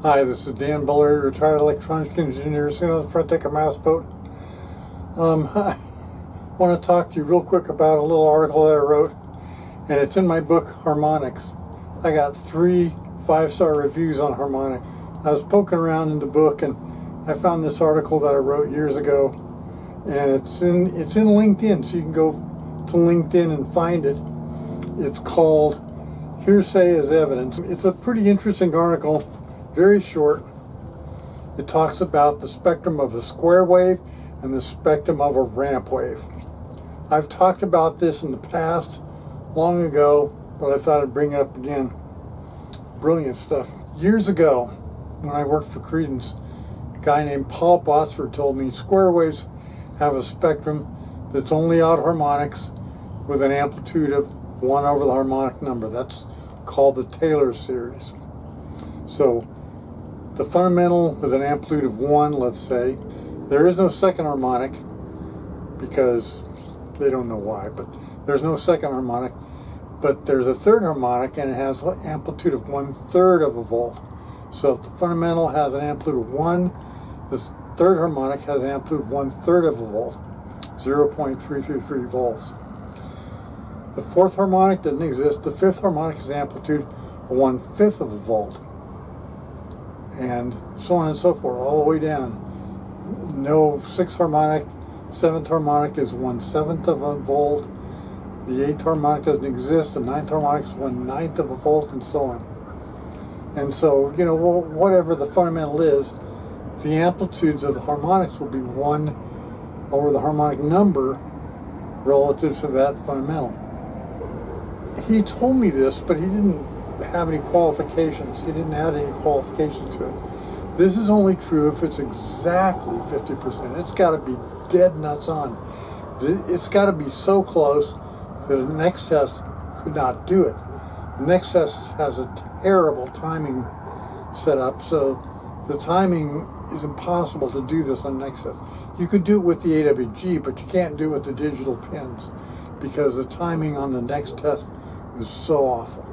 Hi, this is Dan Bullard, retired electronics engineer, sitting on the front deck of my houseboat. I want to talk to you real quick about a little article that I wrote, and it's in my book, Harmonics. I got 3 5-star reviews on harmonics. I was poking around in the book, and I found this article that I wrote years ago, and it's in LinkedIn, so you can go to LinkedIn and find it. It's called Hearsay as Evidence. It's a pretty interesting article. Very short. It talks about the spectrum of a square wave and the spectrum of a ramp wave. I've talked about this in the past, long ago, but I thought I'd bring it up again. Brilliant stuff. Years ago, when I worked for Credence, a guy named Paul Botsford told me square waves have a spectrum that's only out harmonics with an amplitude of 1 over the harmonic number. That's called the Taylor series. So the fundamental with an amplitude of 1, let's say, there is no second harmonic because they don't know why, but there's no second harmonic, but there's a third harmonic and it has an amplitude of 1/3 of a volt. So if the fundamental has an amplitude of 1, this third harmonic has an amplitude of 1/3 of a volt, 0.333 volts. The fourth harmonic doesn't exist. The fifth harmonic has an amplitude of 1/5 of a volt. And so on and so forth, all the way down. No sixth harmonic, seventh harmonic is 1/7 of a volt. The eighth harmonic doesn't exist. The ninth harmonic is 1/9 of a volt, and so on. And so, whatever the fundamental is, the amplitudes of the harmonics will be 1 over the harmonic number relative to that fundamental. He told me this, but he didn't have any qualifications. He didn't add any qualifications to it. This is only true if it's exactly 50%. It's got to be dead nuts on. It's got to be so close that the next test could not do it. The next test has a terrible timing setup, so the timing is impossible to do this on the next test. You could do it with the AWG, but you can't do it with the digital pins because the timing on the next test is so awful.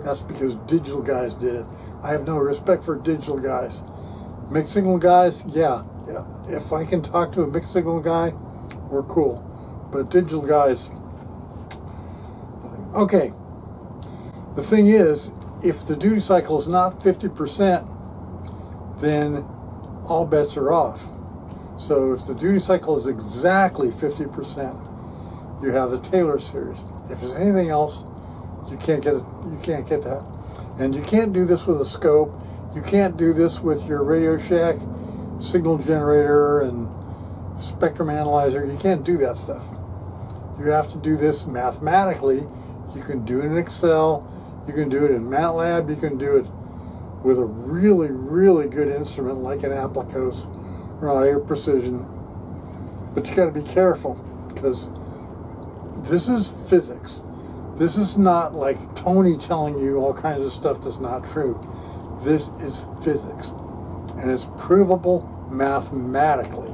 That's because digital guys did it. I have no respect for digital guys. Mixed signal guys, yeah. If I can talk to a mixed signal guy, we're cool. But digital guys, okay. The thing is, if the duty cycle is not 50%, then all bets are off. So if the duty cycle is exactly 50%, you have the Taylor series. If there's anything else, you can't get it. You can't get that, and you can't do this with a scope. You can't do this with your Radio Shack signal generator and spectrum analyzer. You can't do that stuff. You have to do this mathematically. You can do it in Excel. You can do it in MATLAB. You can do it with a really, really good instrument like an Applicos or Audio Precision. But you got to be careful because this is physics. This is not like Tony telling you all kinds of stuff that's not true. This is physics, and it's provable mathematically.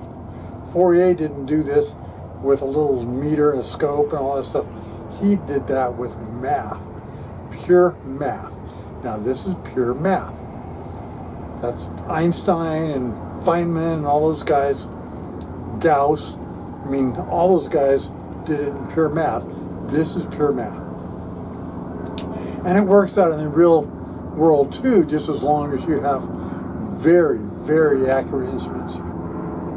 Fourier didn't do this with a little meter and a scope and all that stuff. He did that with math, pure math. Now this is pure math. That's Einstein and Feynman and all those guys, Gauss. All those guys did it in pure math. This is pure math. And it works out in the real world too, just as long as you have very, very accurate instruments.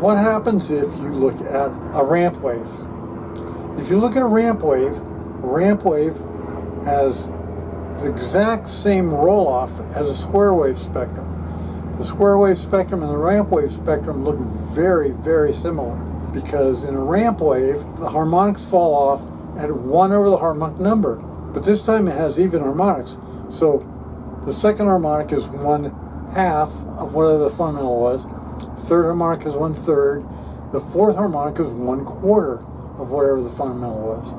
What happens if you look at a ramp wave? If you look at a ramp wave has the exact same roll-off as a square wave spectrum. The square wave spectrum and the ramp wave spectrum look very, very similar because in a ramp wave, the harmonics fall off at 1 over the harmonic number. But this time it has even harmonics. So the second harmonic is 1/2 of whatever the fundamental was. Third harmonic is 1/3. The fourth harmonic is 1/4 of whatever the fundamental was.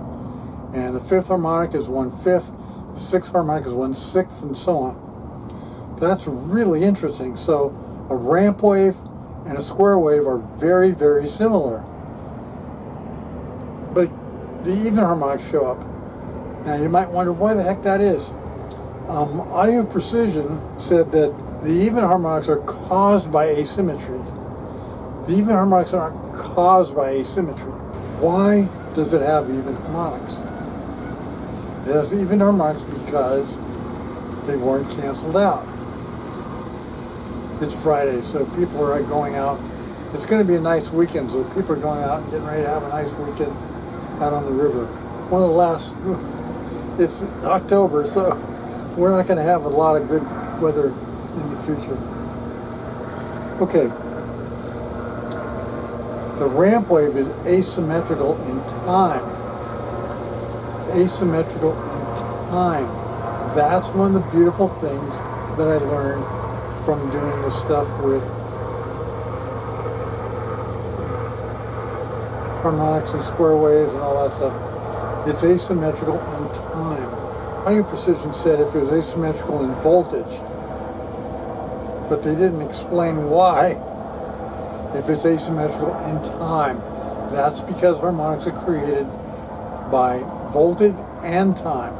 And the fifth harmonic is 1/5. The sixth harmonic is 1/6, and so on. That's really interesting. So a ramp wave and a square wave are very, very similar. But the even harmonics show up. Now you might wonder why the heck that is. Audio Precision said that The even harmonics are caused by asymmetry. The even harmonics aren't caused by asymmetry. Why does it have even harmonics? It has even harmonics because they weren't canceled out. It's Friday, so people are going out. It's going to be a nice weekend, so people are going out and getting ready to have a nice weekend out on the river. One of the last, it's October, so we're not going to have a lot of good weather in the future. Okay. The ramp wave is asymmetrical in time. Asymmetrical in time. That's one of the beautiful things that I learned from doing this stuff with harmonics and square waves and all that stuff. It's asymmetrical in time. Audio Precision said if it was asymmetrical in voltage, but they didn't explain why. If it's asymmetrical in time, that's because harmonics are created by voltage and time,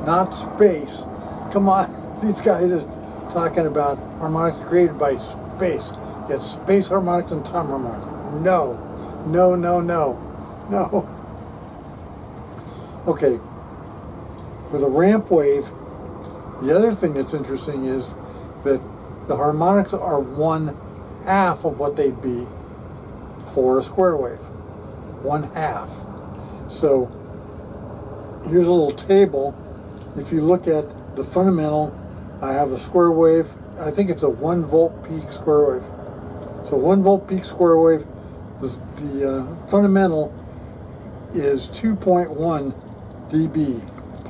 not space. Come on, these guys are talking about harmonics created by space. You get space harmonics and time harmonics. No. Okay, with a ramp wave, the other thing that's interesting is that the harmonics are 1/2 of what they'd be for a square wave. 1/2. So here's a little table. If you look at the fundamental, I have a square wave. I think it's a 1 volt peak square wave. So 1 volt peak square wave, the fundamental is 2.1 dB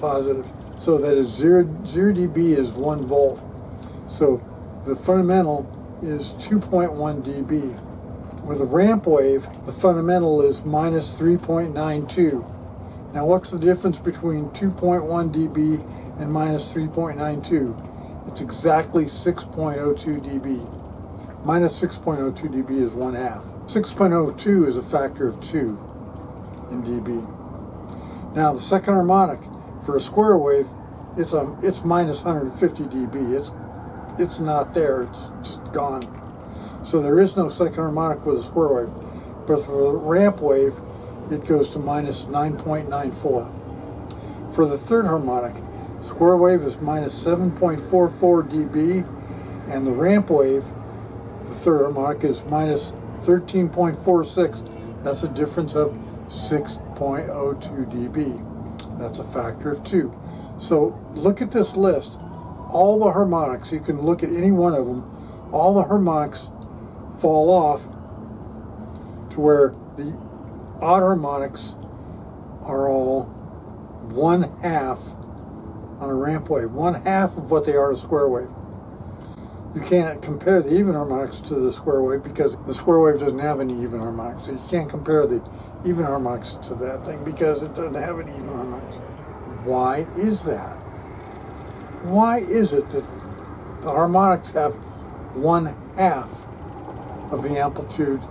positive. So that is 0 dB is 1 volt. So the fundamental is 2.1 dB. With a ramp wave, the fundamental is minus 3.92. Now what's the difference between 2.1 dB and minus 3.92? It's exactly 6.02 dB. Minus 6.02 dB is 1/2. 6.02 is a factor of 2 in dB. Now the second harmonic for a square wave, it's minus 150 dB. It's not there. It's gone. So there is no second harmonic with a square wave. But for a ramp wave, it goes to minus 9.94. For the third harmonic, square wave is minus 7.44 dB, and the ramp wave, the third harmonic, is minus 13.46. That's a difference of 6.02 dB. That's a factor of 2. So look at this list. All the harmonics, you can look at any one of them, all the harmonics fall off to where the odd harmonics are all 1/2 on a ramp wave, 1/2 of what they are a square wave. You can't compare the even harmonics to the square wave because the square wave doesn't have any even harmonics. So you can't compare the even harmonics to that thing because it doesn't have any even harmonics. Why is that? Why is it that the harmonics have 1/2 of the amplitude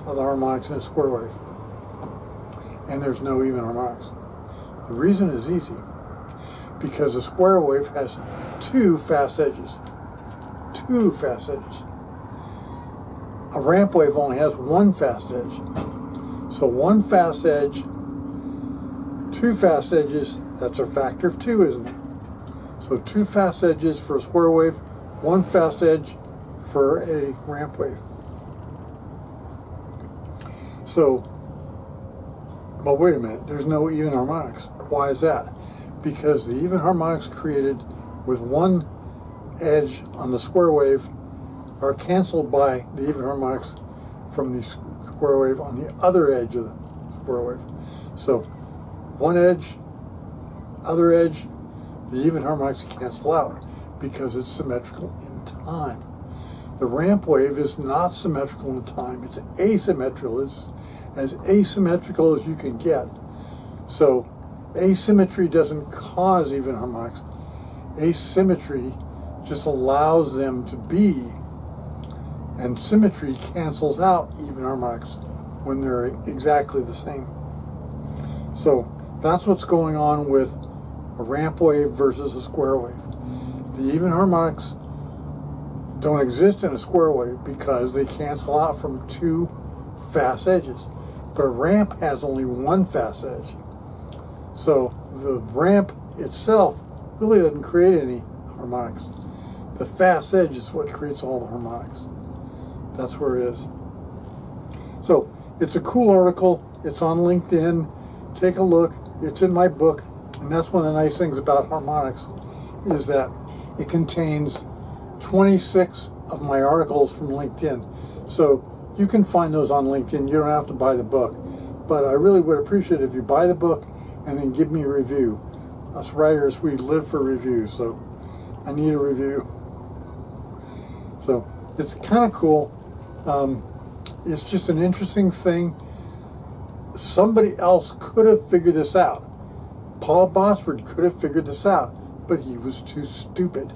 of the harmonics in a square wave, and there's no even harmonics? The reason is easy. Because a square wave has 2 fast edges. 2 fast edges. A ramp wave only has 1 fast edge. So 1 fast edge, 2 fast edges, that's a factor of 2, isn't it? So 2 fast edges for a square wave, 1 fast edge for a ramp wave. So, but wait a minute, there's no even harmonics. Why is that? Because the even harmonics created with 1 edge on the square wave are canceled by the even harmonics from the square wave on the other edge of the square wave. So 1 edge, other edge, the even harmonics cancel out because it's symmetrical in time. The ramp wave is not symmetrical in time. It's asymmetrical. It's as asymmetrical as you can get. So asymmetry doesn't cause even harmonics. Asymmetry just allows them to be, and symmetry cancels out even harmonics when they're exactly the same. So that's what's going on with a ramp wave versus a square wave. The even harmonics don't exist in a square wave because they cancel out from two fast edges. But a ramp has only one fast edge. So the ramp itself really doesn't create any harmonics. The fast edge is what creates all the harmonics. That's where it is. So it's a cool article. It's on LinkedIn. Take a look. It's in my book. And that's one of the nice things about harmonics is that it contains 26 of my articles from LinkedIn. So you can find those on LinkedIn. You don't have to buy the book. But I really would appreciate it if you buy the book and then give me a review. Us writers, we live for reviews, so I need a review. So it's kind of cool. It's just an interesting thing. Somebody else could have figured this out. Paul Bosford could have figured this out, but he was too stupid.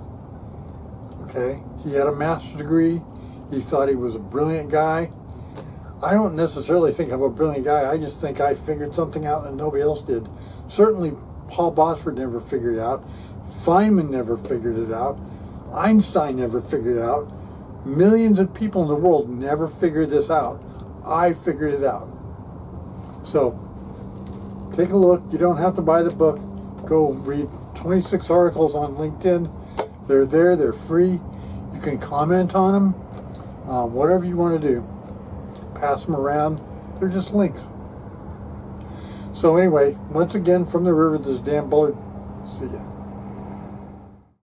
Okay? He had a master's degree. He thought he was a brilliant guy. I don't necessarily think I'm a brilliant guy. I just think I figured something out that nobody else did. Certainly, Paul Bosford never figured it out. Feynman never figured it out. Einstein never figured it out. Millions of people in the world never figured this out. I figured it out. So, take a look. You don't have to buy the book. Go read 26 articles on LinkedIn. They're there. They're free. You can comment on them. Whatever you want to do. Pass them around. They're just links. So anyway, once again from the river, this is Dan Bullard. See ya.